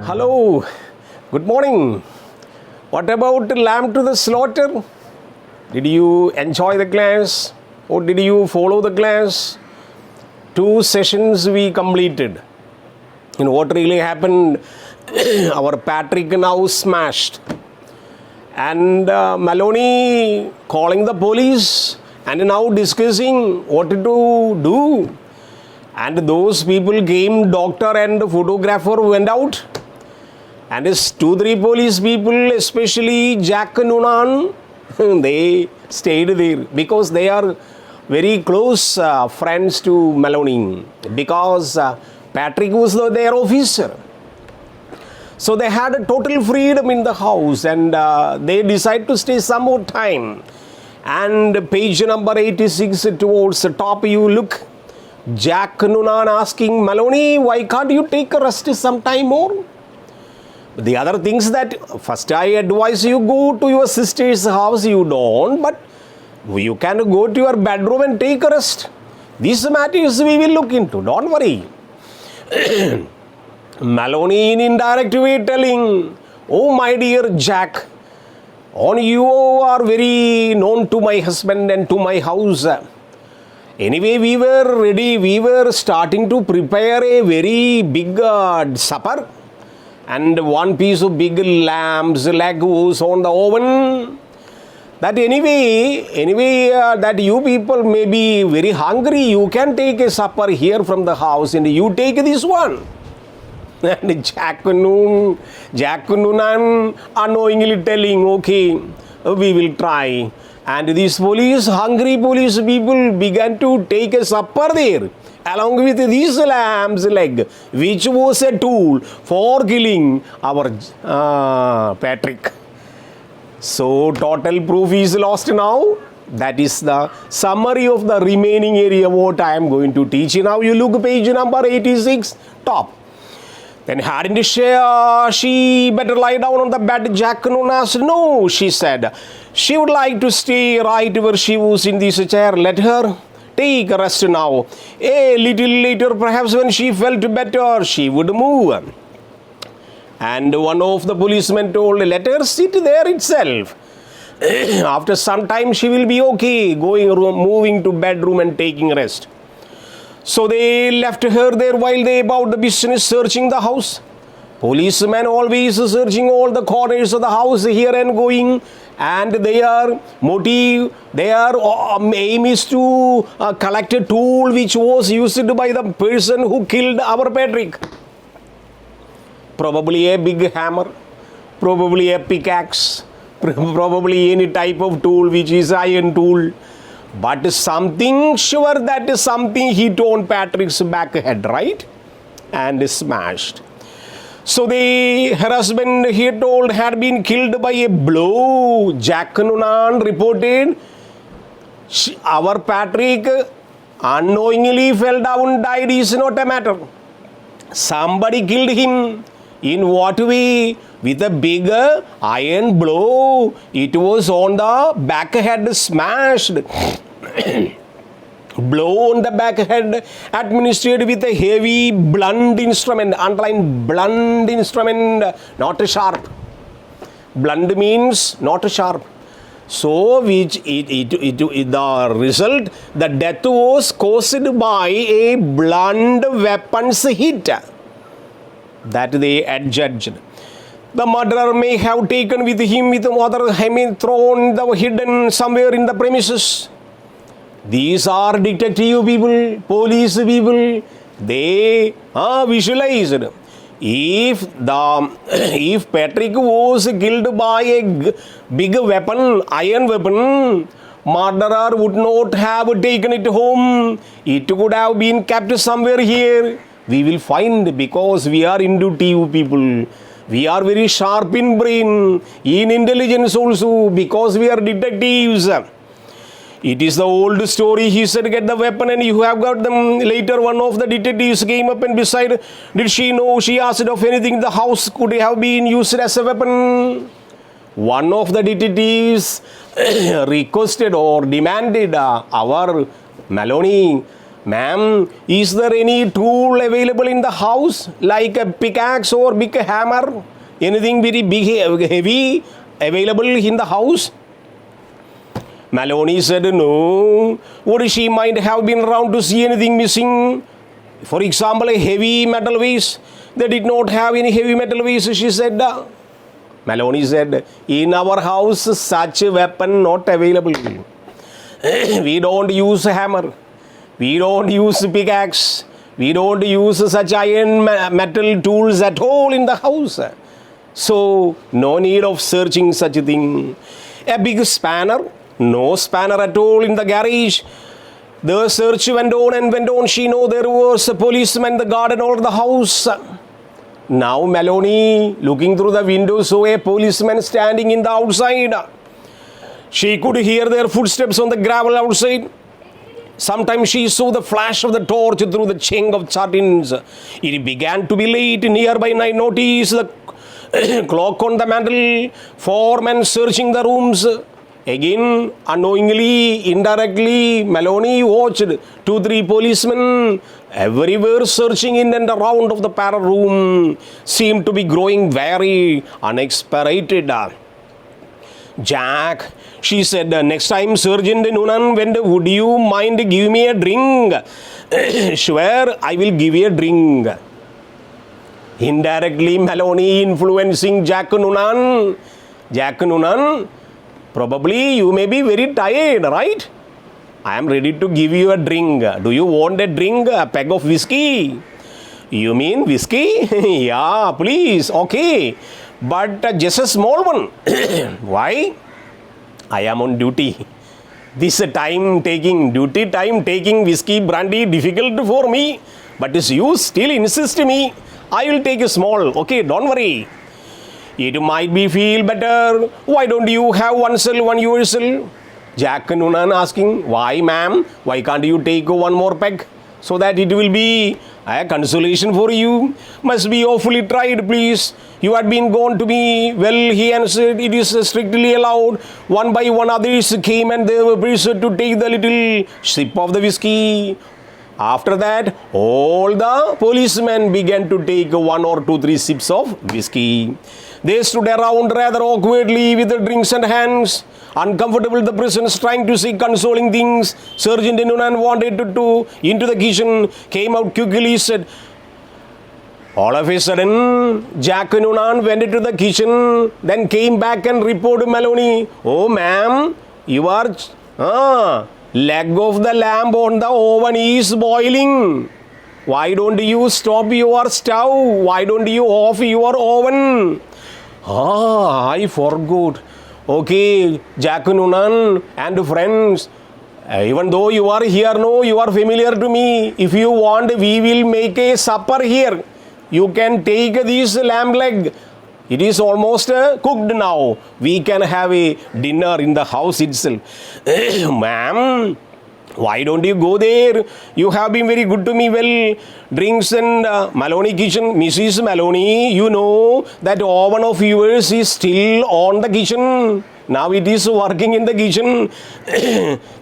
Hello, good morning. What about Lamb to the Slaughter? Did you enjoy the class or did you follow the class? 2 sessions we completed. What really happened? Our Patrick now smashed. And Maloney calling the police and now discussing what to do. And those people came, doctor and photographer went out. And 2-3 police people, especially Jack Noonan, they stayed there because they are very close friends to Maloney because Patrick was their officer. So they had a total freedom in the house and they decided to stay some more time. And page number 86 towards the top you look, Jack Noonan asking Maloney, why can't you take a rest some time more? The other things that first I advise you go to your sister's house, you don't, but you can go to your bedroom and take a rest. These matters we will look into, don't worry. Maloney in indirect way telling, oh my dear Jack, you are very known to my husband and to my house. Anyway, we were ready, we were starting to prepare a very big supper. And one piece of big lamb's leg was on the oven. That anyway, that you people may be very hungry. You can take a supper here from the house and you take this one. And Jack Noonan unknowingly telling, okay, we will try. And these hungry police people began to take a supper there. Along with this lamb's leg, which was a tool for killing our Patrick. So, total proof is lost now. That is the summary of the remaining area what I am going to teach you. Now, you look page number 86, top. Then hadn't she better lie down on the bed? Jack Noonan asked. No, she said. She would like to stay right where she was in this chair. Let her take a rest now. A little later, perhaps when she felt better, she would move. And one of the policemen told, let her sit there itself. After some time, she will be okay, moving to bedroom and taking rest. So they left her there while they about the business searching the house. Policemen always searching all the corners of the house here and going. And their motive, their aim is to collect a tool which was used by the person who killed our Patrick. Probably a big hammer, probably a pickaxe, probably any type of tool which is iron tool. But something sure that is something hit on Patrick's back head, right? And smashed. So her husband, he told, had been killed by a blow. Jack Noonan reported, our Patrick unknowingly fell down, died is not a matter. Somebody killed him. In what way? With a big iron blow. It was on the back head, smashed. Blow on the back head, administered with a heavy blunt instrument. Underline blunt instrument, not sharp. Blunt means not sharp. So, the result, the death was caused by a blunt weapon's hit. That they adjudged. The murderer may have taken with him with other thrown the hidden somewhere in the premises. These are detective people, police people. They visualized. If Patrick was killed by a big weapon, iron weapon, murderer would not have taken it home. It would have been kept somewhere here. We will find because we are inductive people. We are very sharp in brain, in intelligence also because we are detectives. It is the old story. He said, get the weapon and you have got them. Later, one of the detectives came up and beside, did she know? She asked if anything in the house could have been used as a weapon. One of the detectives requested or demanded our Maloney, Ma'am, is there any tool available in the house like a pickaxe or big hammer? Anything very big, heavy available in the house? Maloney said no. Would she might have been around to see anything missing? For example, a heavy metal vase. They did not have any heavy metal vase, she said. Maloney said, in our house, such a weapon not available. We don't use a hammer. We don't use pickaxe. We don't use such iron metal tools at all in the house. So, no need of searching such a thing. A big spanner? No spanner at all in the garage. The search went on and went on. She know there was a policeman, the guard and all the house. Now Maloney, looking through the window, saw a policeman standing in the outside. She could hear their footsteps on the gravel outside. Sometimes she saw the flash of the torch through the chink of curtains. It began to be late. Nearby, I noticed the clock on the mantel. Foreman searching the rooms. Again, unknowingly, indirectly, Maloney watched 2-3 policemen everywhere searching in and around of the parlor room. Seemed to be growing very unexpected. Jack, she said, next time Sergeant Noonan went, would you mind give me a drink? Sure, I will give you a drink. Indirectly, Maloney influencing Jack Noonan. Jack Noonan, probably you may be very tired, right? I am ready to give you a drink. Do you want a drink? A peg of whiskey? You mean whiskey? Yeah, please. Okay. But just a small one. Why? I am on duty. This time taking whiskey brandy difficult for me. But if you still insist me, I will take a small. Okay, don't worry. It might be feel better. Why don't you have one yourself? Jack Noonan asking, why ma'am? Why can't you take one more peg? So that it will be a consolation for you. Must be awfully tried, please. You had been gone to me. Well, he answered, it is strictly allowed. One by one others came and they were prepared to take the little sip of the whiskey. After that, all the policemen began to take 1 or 2, 3 sips of whiskey. They stood around rather awkwardly with the drinks in hands. Uncomfortable, the prisoners trying to say consoling things. Sergeant Noonan wanted to into the kitchen, came out quickly, said, all of a sudden, Jack Noonan went into the kitchen, then came back and reported Maloney, oh ma'am, you are, leg of the lamb on the oven is boiling. Why don't you stop your stove? Why don't you off your oven? I forgot. Okay, Jack Noonan and friends, even though you are here, no, you are familiar to me. If you want, we will make a supper here. You can take this lamb leg. It is almost cooked now. We can have a dinner in the house itself. Ma'am, why don't you go there? You have been very good to me. Well, drinks and Maloney kitchen. Mrs. Maloney, you know that oven of yours is still on the kitchen. Now it is working in the kitchen.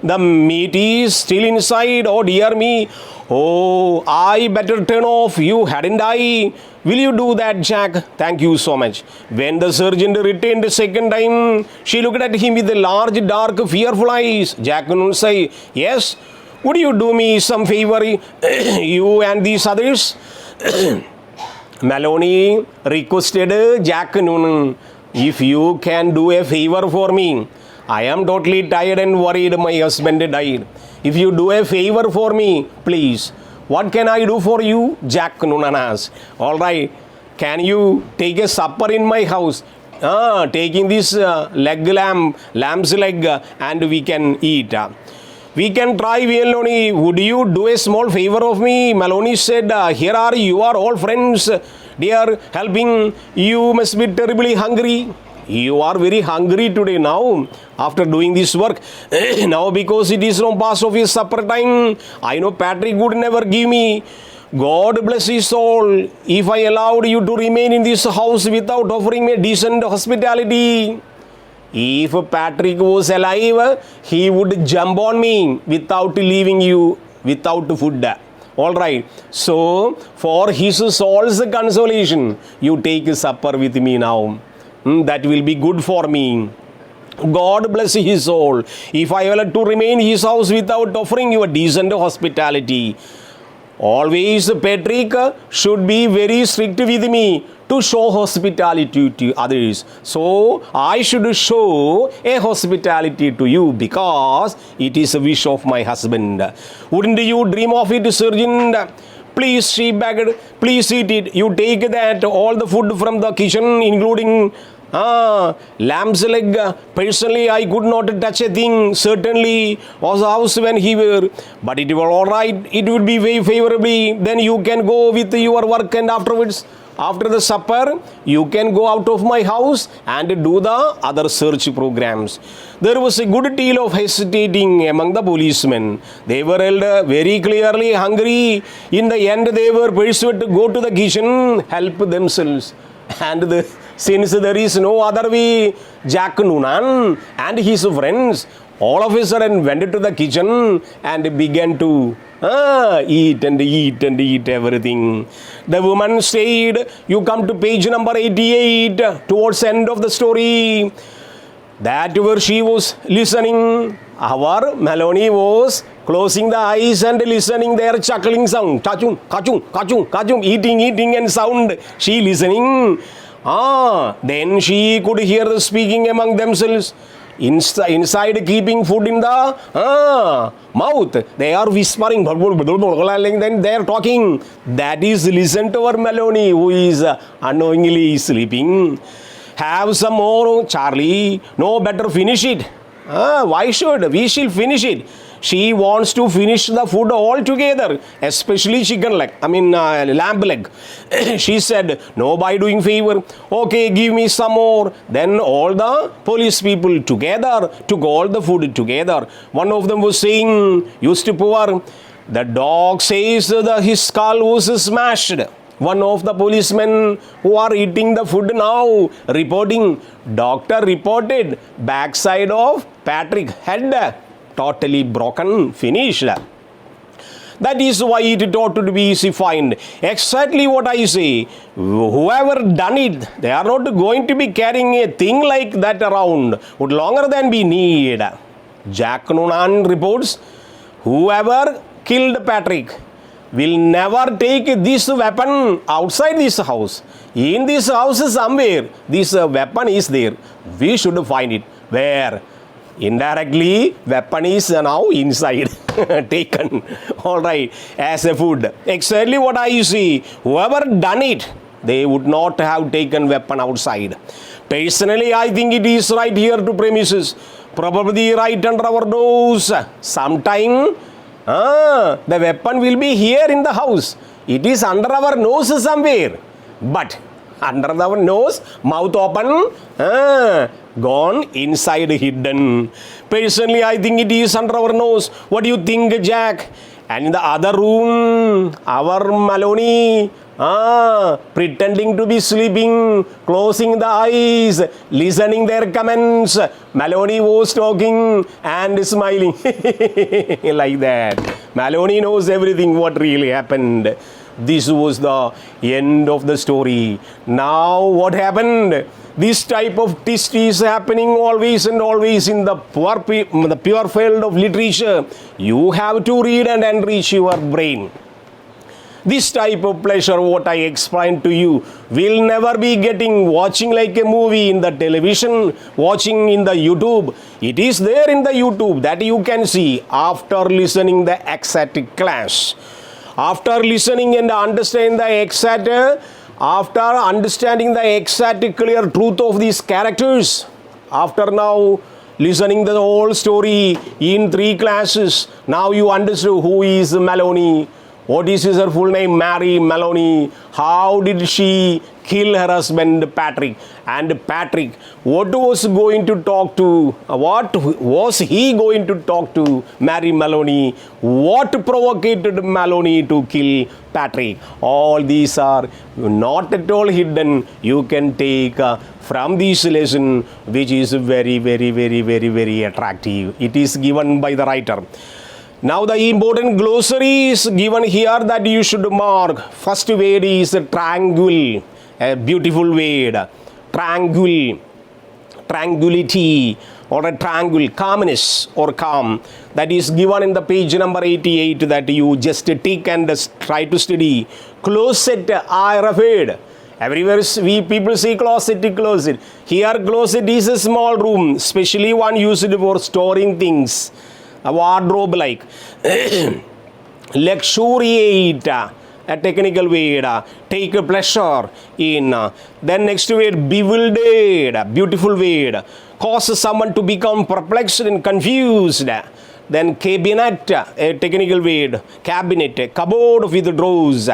The meat is still inside. Oh dear me. Oh, I better turn off. You hadn't I? Will you do that, Jack? Thank you so much. When the sergeant returned the second time, she looked at him with the large, dark, fearful eyes. Jack Noonan said, yes, would you do me some favor, you and these others? Maloney requested Jack Noonan, if you can do a favor for me. I am totally tired and worried my husband died. If you do a favor for me, please. What can I do for you? Jack Noonan asked. All right, can you take a supper in my house? Taking this lamb's leg and we can eat. We can try, Maloney. Would you do a small favor of me? Maloney said, here are you are all friends. They are helping. You must be terribly hungry. You are very hungry today now after doing this work. Now because it is not past of his supper time, I know Patrick would never give me. God bless his soul if I allowed you to remain in this house without offering me decent hospitality. If Patrick was alive, he would jump on me without leaving you without food. All right. So, for his soul's consolation, you take supper with me now. That will be good for me. God bless his soul. If I were to remain in his house without offering you a decent hospitality, always Patrick should be very strict with me to show hospitality to others. So I should show a hospitality to you because it is a wish of my husband. Wouldn't you dream of it, surgeon? Please, she begged, please eat it. You take that, all the food from the kitchen, including lamb's leg. Personally, I could not touch a thing. Certainly was the house when he were, but it was all right. It would be very favorably. Then you can go with your work, and afterwards, after the supper, you can go out of my house and do the other search programs. There was a good deal of hesitating among the policemen. They were very clearly hungry. In the end, they were persuaded to go to the kitchen, help themselves. And since there is no other way, Jack Noonan and his friends all of a sudden went to the kitchen and began to eat and eat and eat everything. The woman stayed. You come to page number 88 towards the end of the story. That where she was listening, our Maloney was closing the eyes and listening their chuckling sound. Kachung, kachung, kachung, kachung, eating and sound. She listening. Then she could hear the speaking among themselves. Inside keeping food in the mouth, they are whispering, then they are talking. That is, listen to our Maloney, who is unknowingly sleeping. Have some more, Charlie. No, better finish it. Why should we? Shall finish it. She wants to finish the food altogether, especially chicken leg, lamb leg. She said, no, by doing favor. Okay, give me some more. Then all the police people together took all the food together. One of them was saying, used to pour, the dog says that his skull was smashed. One of the policemen who are eating the food now reporting, doctor reported backside of Patrick head totally broken, finished. That is why it ought to be easy find. Exactly what I say. Whoever done it, they are not going to be carrying a thing like that around. Would longer than be need. Jack Noonan reports, whoever killed Patrick will never take this weapon outside this house. In this house somewhere, this weapon is there. We should find it. Where? Indirectly, weapon is now inside, taken, all right, as a food. Exactly what I see. Whoever done it, they would not have taken weapon outside. Personally, I think it is right here to premises. Probably right under our nose. Sometime, the weapon will be here in the house. It is under our nose somewhere. But under our nose, mouth open, gone, inside hidden. Personally, I think it is under our nose. What do you think, Jack? And in the other room, our Maloney, pretending to be sleeping, closing the eyes, listening their comments. Maloney was talking and smiling like that. Maloney knows everything what really happened. This was the end of the story. Now what happened? This type of twist is happening always and always in the pure field of literature. You have to read and enrich your brain. This type of pleasure, what I explained to you, will never be watching like a movie in the television, watching in the YouTube. It is there in the YouTube that you can see after listening the exact class. After listening and understanding the exact clear truth of these characters, after now listening the whole story in 3 classes, now you understood who is Maloney, what is her full name, Mary Maloney, how did she kill her husband Patrick, and Patrick, what was he going to talk to Mary Maloney, what provoked Maloney to kill Patrick. All these are not at all hidden. You can take from this lesson, which is very, very, very, very, very attractive. It is given by the writer. Now the important glossary is given here that you should mark. First word is tranquil, a beautiful word. Tranquil, tranquility, or a tranquil, calmness or calm. That is given in the page number 88 that you just take and try to study. Closet, I referred. Everywhere we people say closet. Here closet is a small room, especially one used for storing things. A wardrobe like. Luxuriate, a technical word. Take a pleasure in. Then next word, bewildered, beautiful word. Cause someone to become perplexed and confused. Then cabinet, a technical word. Cabinet, a cupboard with drawers.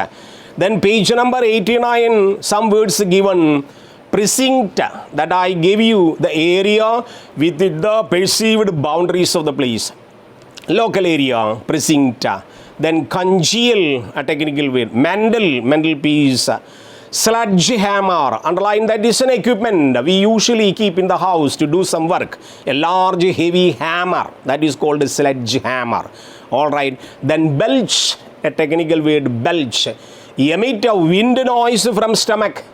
Then page number 89, some words given. Precinct, that I gave you, the area with the perceived boundaries of the place. Local area, precinct. Then congeal, a technical word. Mental piece. Sledgehammer, underline that is an equipment we usually keep in the house to do some work. A large heavy hammer, that is called a sledgehammer. Alright, then belch, a technical word, belch. Emit a wind noise from stomach.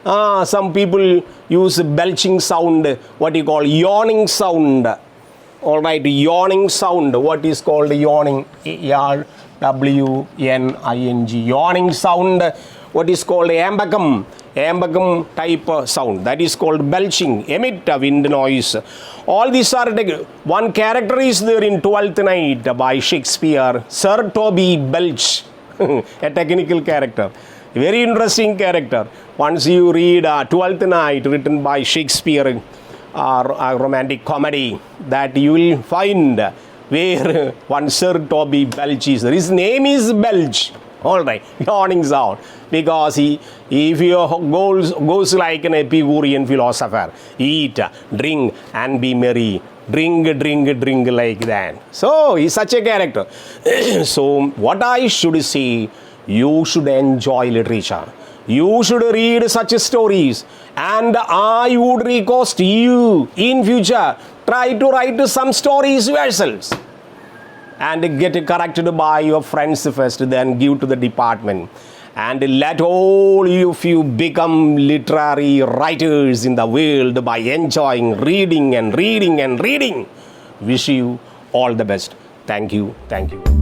Some people use belching sound, what you call yawning sound. Alright, yawning sound, what is called yawning? W-N-I-N-G, yawning sound. What is called ambacum type sound, that is called belching, emit a wind noise. All these are, one character is there in Twelfth Night by Shakespeare, Sir Toby Belch, a technical character, very interesting character. Once you read Twelfth Night written by Shakespeare, a romantic comedy, that you will find where one Sir Toby Belch is there. His name is Belch. Alright, yawning sound, because if your goes like an Epicurean philosopher, eat, drink and be merry, drink like that. So he's such a character. So what I should say, you should enjoy literature. You should read such stories, and I would request you in future, try to write some stories yourselves. And get corrected by your friends first, then give to the department. And let all of you become literary writers in the world by enjoying reading and reading and reading. Wish you all the best. Thank you. Thank you.